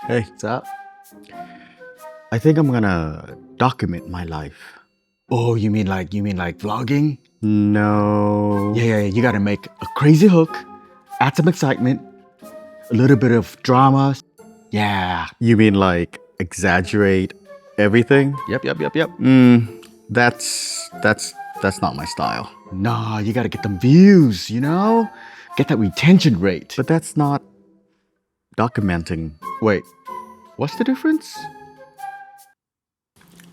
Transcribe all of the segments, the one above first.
Hey, what's up? I think I'm gonna document my life. Oh, you mean like vlogging? No. Yeah, you gotta make a crazy hook, add some excitement, a little bit of drama. Yeah. You mean like exaggerate everything? Yep. That's not my style. Nah, you gotta get them views, Get that retention rate. But that's not documenting. Wait, what's the difference?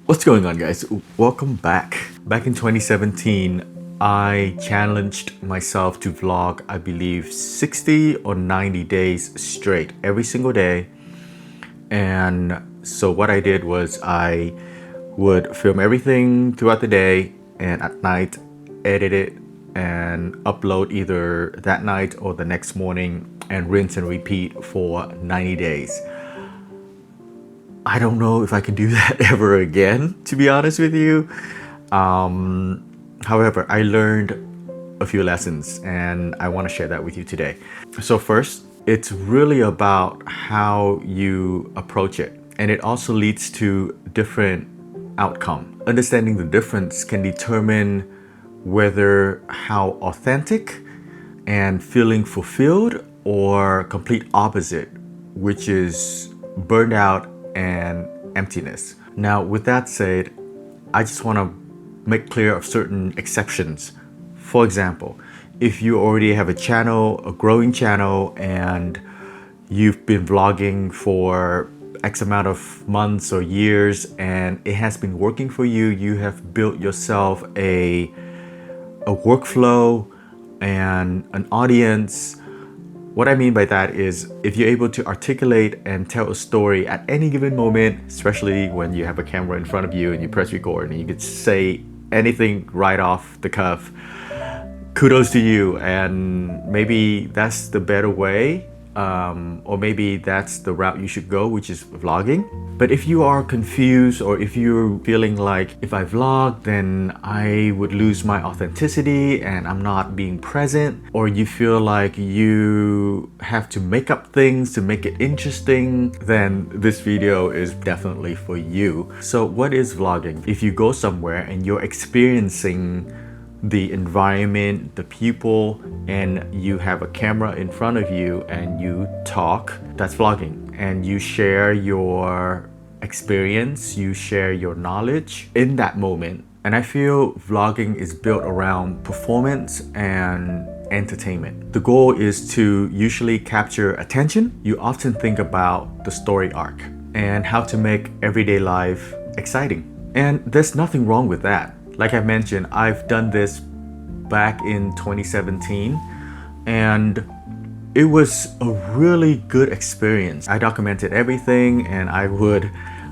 What's going on, guys? Welcome back. Back in 2017, I challenged myself to vlog, I believe, 60 or 90 days straight, every single day. And so what I did was I would film everything throughout the day and at night edit it and upload either that night or the next morning and rinse and repeat for 90 days. I don't know if I can do that ever again, to be honest with you. However, I learned a few lessons and I want to share that with you today. So first, it's really about how you approach it. And it also leads to different outcome. Understanding the difference can determine whether how authentic and feeling fulfilled or complete opposite, which is burned out and emptiness. Now, with that said, I just want to make clear of certain exceptions. For example, if you already have a channel, a growing channel, and you've been vlogging for X amount of months or years and it has been working for you, you have built yourself a workflow and an audience. What I mean by that is if you're able to articulate and tell a story at any given moment, especially when you have a camera in front of you and you press record and you could say anything right off the cuff, kudos to you. And maybe that's the better way, or maybe that's the route you should go, which is vlogging. But if you are confused or if you're feeling like if I vlog then I would lose my authenticity and I'm not being present, or you feel like you have to make up things to make it interesting, then this video is definitely for you. So what is vlogging? If you go somewhere and you're experiencing the environment, the people, and you have a camera in front of you and you talk, that's vlogging. And you share your experience, you share your knowledge in that moment. And I feel vlogging is built around performance and entertainment. The goal is to usually capture attention. You often think about the story arc and how to make everyday life exciting. And there's nothing wrong with that. Like I mentioned, I've done this back in 2017 and it was a really good experience. I documented everything and I would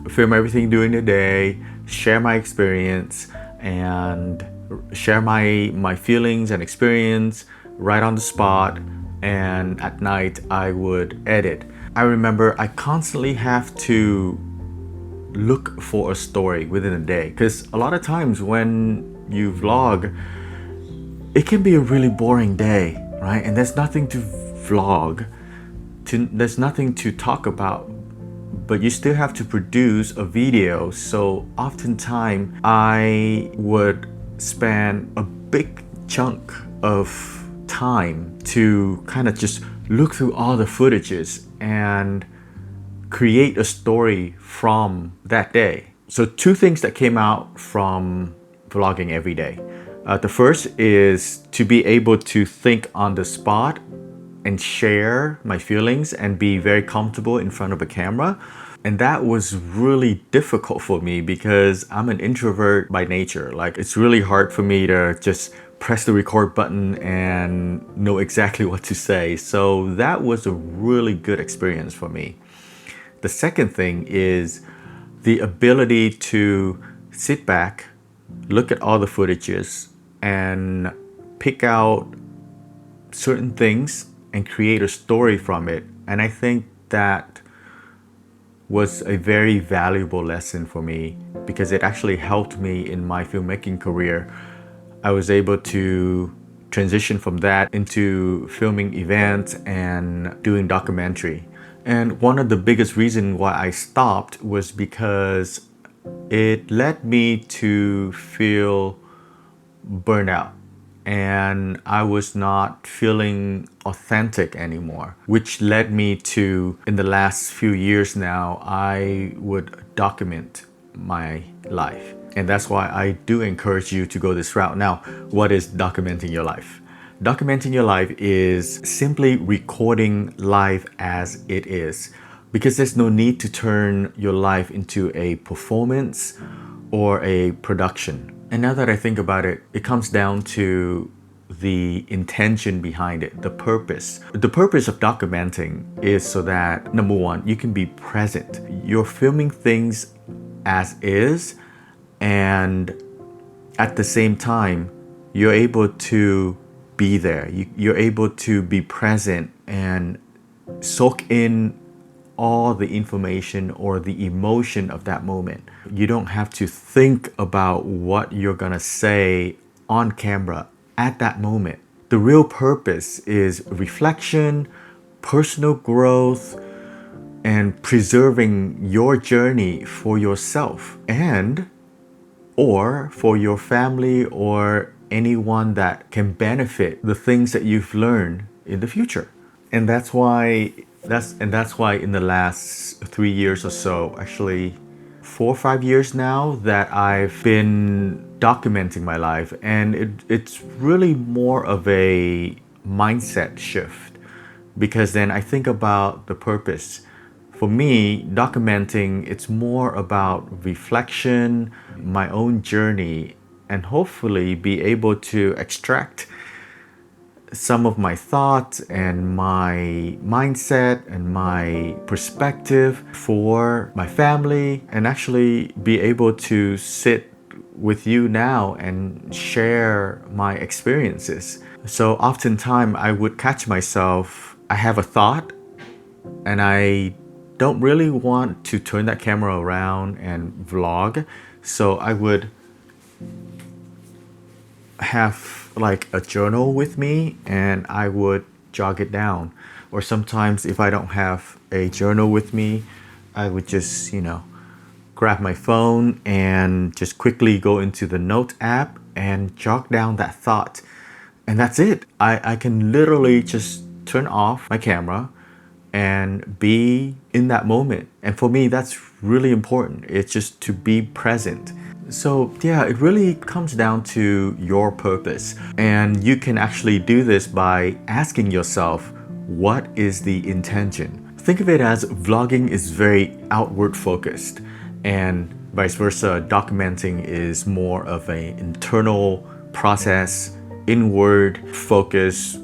film everything during the day, share my experience and share my feelings and experience right on the spot, and at night I would edit. I remember I constantly have to look for a story within a day because a lot of times when you vlog it can be a really boring day, right? And there's nothing to vlog, there's nothing to talk about, but you still have to produce a video. So oftentimes I would spend a big chunk of time to kind of just look through all the footages and create a story from that day. So two things that came out from vlogging every day. The first is to be able to think on the spot and share my feelings and be very comfortable in front of a camera. And that was really difficult for me because I'm an introvert by nature. Like, it's really hard for me to just press the record button and know exactly what to say. So that was a really good experience for me. The second thing is the ability to sit back, look at all the footages and pick out certain things and create a story from it. And I think that was a very valuable lesson for me because it actually helped me in my filmmaking career. I was able to transition from that into filming events and doing documentary. And one of the biggest reasons why I stopped was because it led me to feel burnout, and I was not feeling authentic anymore, which led me to, in the last few years now, I would document my life. And that's why I do encourage you to go this route. Now, what is documenting your life? Documenting your life is simply recording life as it is, because there's no need to turn your life into a performance or a production. And now that I think about it, it comes down to the intention behind it, the purpose. The purpose of documenting is so that, number one, you can be present. You're filming things as is, and at the same time, you're able to be there. You're able to be present and soak in all the information or the emotion of that moment. You don't have to think about what you're gonna say on camera at that moment. The real purpose is reflection, personal growth, and preserving your journey for yourself and or for your family or anyone that can benefit the things that you've learned in the future. And that's why in the last 3 years or so, actually 4 or 5 years now, that I've been documenting my life. And it's really more of a mindset shift, because then I think about the purpose. For me, documenting, it's more about reflection, my own journey, and hopefully be able to extract some of my thoughts and my mindset and my perspective for my family, and actually be able to sit with you now and share my experiences. So oftentimes I would catch myself, I have a thought and I don't really want to turn that camera around and vlog. So I would have like a journal with me and I would jot it down. Or sometimes if I don't have a journal with me, I would just, grab my phone and just quickly go into the note app and jot down that thought. And that's it. I can literally just turn off my camera and be in that moment. And for me, that's really important. It's just to be present. So yeah, it really comes down to your purpose. And you can actually do this by asking yourself, what is the intention? Think of it as vlogging is very outward focused, and vice versa, documenting is more of an internal process, inward focus,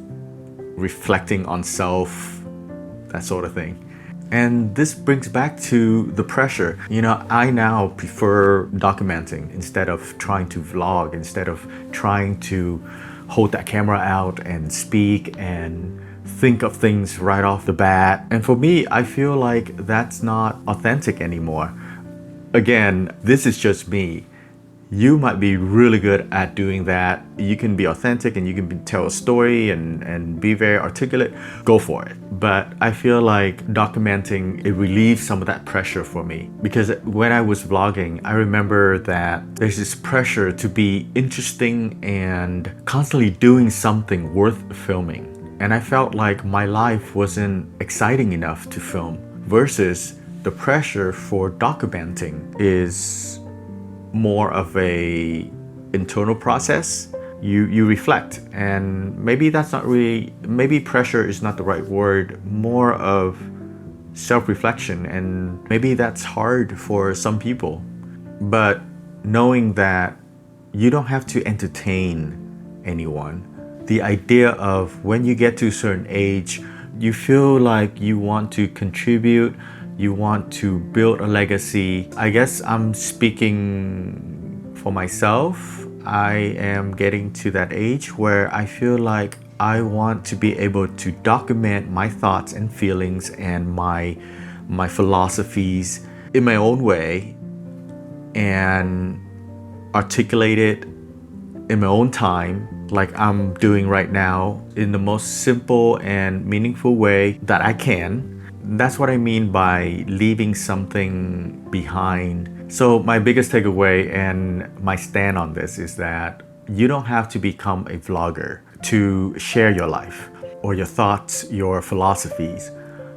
reflecting on self, that sort of thing. And this brings back to the pressure. I now prefer documenting instead of trying to vlog, instead of trying to hold that camera out and speak and think of things right off the bat. And for me, I feel like that's not authentic anymore. Again, this is just me. You might be really good at doing that. You can be authentic and you can tell a story and be very articulate. Go for it. But I feel like documenting, it relieves some of that pressure for me. Because when I was vlogging, I remember that there's this pressure to be interesting and constantly doing something worth filming. And I felt like my life wasn't exciting enough to film, versus the pressure for documenting is more of a internal process. You reflect, and maybe that's not really, maybe pressure is not the right word, more of self-reflection, and maybe that's hard for some people. But knowing that you don't have to entertain anyone, the idea of when you get to a certain age, you feel like you want to contribute, you want to build a legacy. I guess I'm speaking for myself. I am getting to that age where I feel like I want to be able to document my thoughts and feelings and my philosophies in my own way and articulate it in my own time, like I'm doing right now, in the most simple and meaningful way that I can. That's what I mean by leaving something behind. So, my biggest takeaway and my stand on this is that you don't have to become a vlogger to share your life or your thoughts, your philosophies.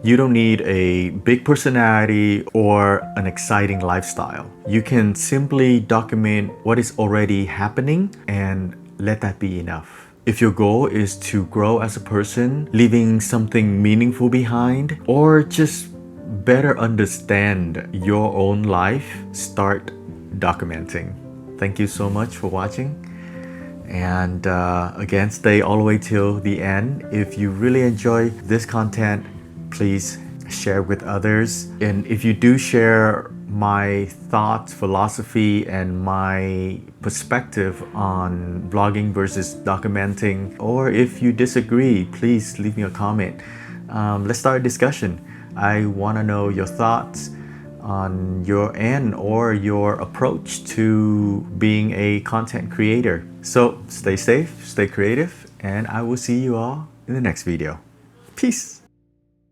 You don't need a big personality or an exciting lifestyle. You can simply document what is already happening and let that be enough. If your goal is to grow as a person, leaving something meaningful behind, or just better understand your own life, start documenting. Thank you so much for watching. And again, stay all the way till the end. If you really enjoy this content, please share with others. And if you do share my thoughts, philosophy, and my perspective on vlogging versus documenting, or if you disagree, please leave me a comment. Let's start a discussion. I want to know your thoughts on your end or your approach to being a content creator. So stay safe, stay creative, and I will see you all in the next video. Peace.